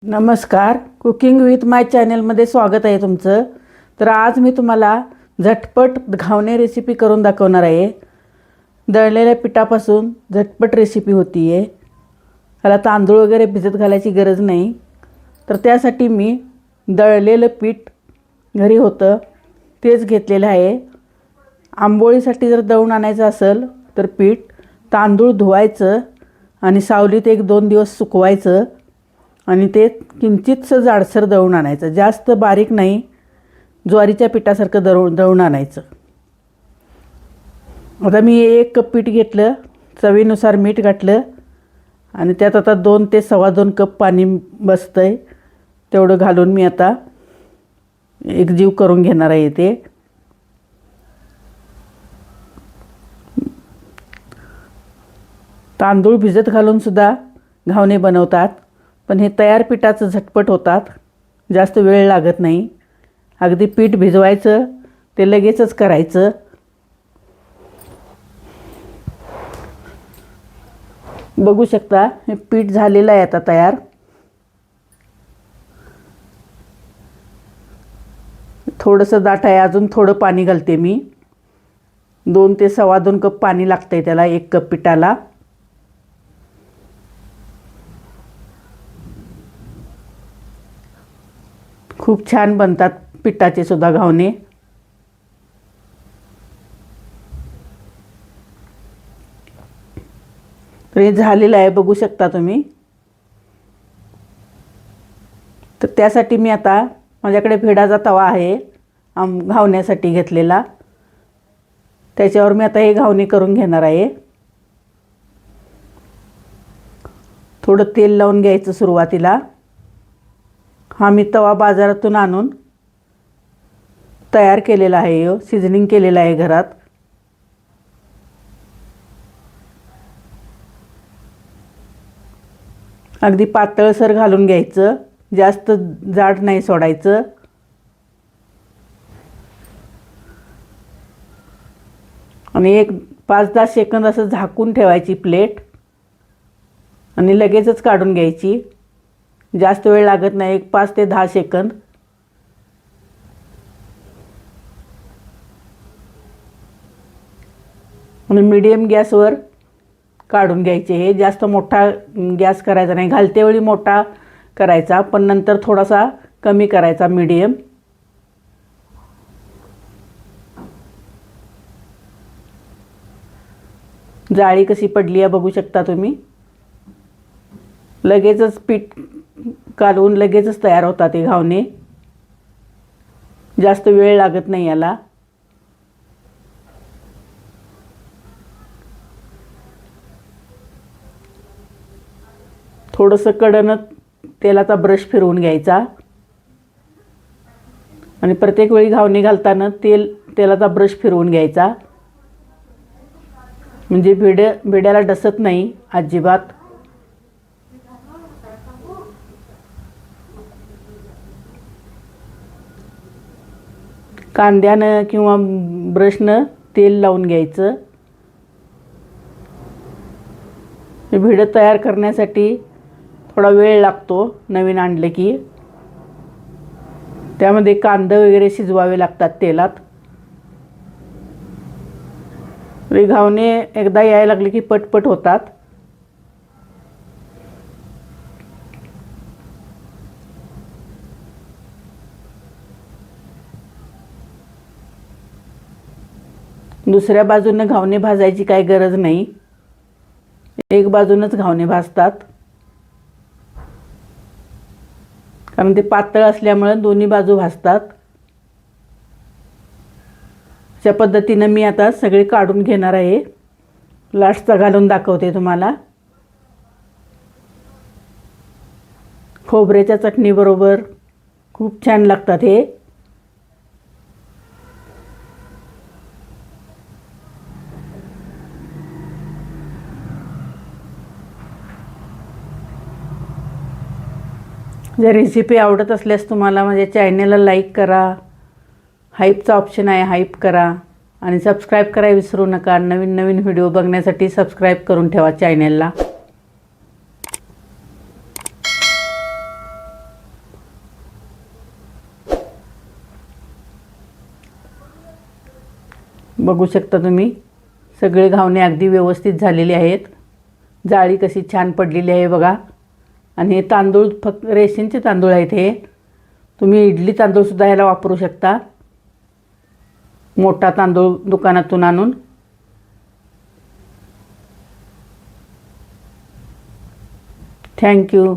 नमस्कार, cooking with माय चॅनलमध्ये स्वागत आहे तुमचं. तर आज मी तुम्हाला झटपट घावणे रेसिपी करून दाखवणार आहे. दळलेल्या पिठापासून झटपट रेसिपी होती आहे. ह्याला तांदूळ वगैरे भिजत घालायची गरज नाही. तर त्यासाठी मी दळलेलं पीठ घरी होतं तेच घेतलेलं आहे. आंबोळीसाठी जर दळून आणायचं असेल तर पीठ तांदूळ धुवायचं आणि सावलीत 1-2 दिवस सुकवायचं आणि ते किंचितसं जाडसर दळून आणायचं, जास्त बारीक नाही, ज्वारीच्या पिठासारखं दळून आणायचं. आता मी 1 कप पीठ घेतलं, चवीनुसार मीठ घातलं आणि त्यात आता 2 ते 2.25 कप पाणी बसतं आहे. तेवढं घालून मी आता एकजीव करून घेणार आहे. ते तांदूळ भिजत घालूनसुद्धा घावणे बनवतात, पण हे तयार पिठाचं झटपट होतात, जास्त वेळ लागत नाही. अगदी पीठ भिजवायचं, ते लगेचच करायचं. बघू शकता हे पीठ झालेलं आहे आता तयार. थोडंसं दाट आहे, अजून थोडं पाणी घालते मी. 2 ते 2.25 कप पाणी लागतं आहे त्याला 1 कप पिठाला. खूप छान बनतात पिठाचे सुद्धा घावणे. तर हे झालेलं आहे, बघू शकता तुम्ही. तर त्यासाठी मी आता माझ्याकडे भिडाचा तवा आहे घावण्यासाठी घेतलेला, त्याच्यावर मी आता हे घावणे करून घेणार आहे. थोडं तेल लावून घ्यायचं सुरुवातीला. हा मी तवा बाजारातून आणून तयार केलेला आहे, सिझनिंग केलेला आहे घरात. अगदी पातळसर घालून घ्यायचं, जास्त जाड नाही सोडायचं. आणि 5-10 सेकंद असं झाकून ठेवायची प्लेट आणि लगेचच काढून घ्यायची. जास्त वेळ लागत नाही, 5 ते 10 सेकंद. आणि मीडियम गॅसवर काढून घ्यायचे. हे जास्त मोठा गॅस करायचा नाही, घालते वेळी मोठा करायचा, पण नंतर थोडासा कमी करायचा, मीडियम. जाळी कशी पडली आहे बघू शकता तुम्ही. लगेचच पीठ काढून लगेचच तयार होतात हे घावणे, जास्त वेळ लागत नाही याला. थोडंसं कडेनं तेलाचा ब्रश फिरवून घ्यायचा आणि प्रत्येक वेळी घावणे घालताना तेलाचा ब्रश फिरवून घ्यायचा, म्हणजे भिड्याला डसत नाही अजिबात. कांद्यानं किंवा ब्रशनं तेल लावून घ्यायचं. हे भिडं तयार करण्यासाठी थोडा वेळ लागतो नवीन आणलं की. त्यामध्ये कांदे वगैरे शिजवावे लागतात तेलात. हे घावणे एकदा यायला लागले की पटपट होतात. दुसऱ्या बाजूने घावणे भाजायची काही गरज नाही, एक बाजूनच घावणे भाजतात, कारण ते पातळ असल्यामुळे दोन्ही बाजू भाजतात. अशा पद्धतीनं मी आता सगळे काढून घेणार आहे. लास्टचा घालून दाखवते तुम्हाला. खोबऱ्याच्या चटणीबरोबर खूप छान लागतात हे. जर रेसिपी आवडत असल्यास तुम्हाला माझ्या चॅनलला लाईक करा, हाईपचा ऑप्शन आहे हाईप करा आणि सबस्क्राईब करायला विसरू नका. नवीन नवीन व्हिडिओ बघण्यासाठी सबस्क्राईब करून ठेवा चॅनलला. बघू शकता तुम्ही, सगळे घावणे अगदी व्यवस्थित झालेले आहेत. जाळी कशी छान पडलेली आहे बघा. आणि हे तांदूळ फक्त रेशनचे तांदूळ आहेत. हे तुम्ही इडली तांदूळसुद्धा ह्याला वापरू शकता, मोठा तांदूळ दुकानातून आणून. थँक्यू.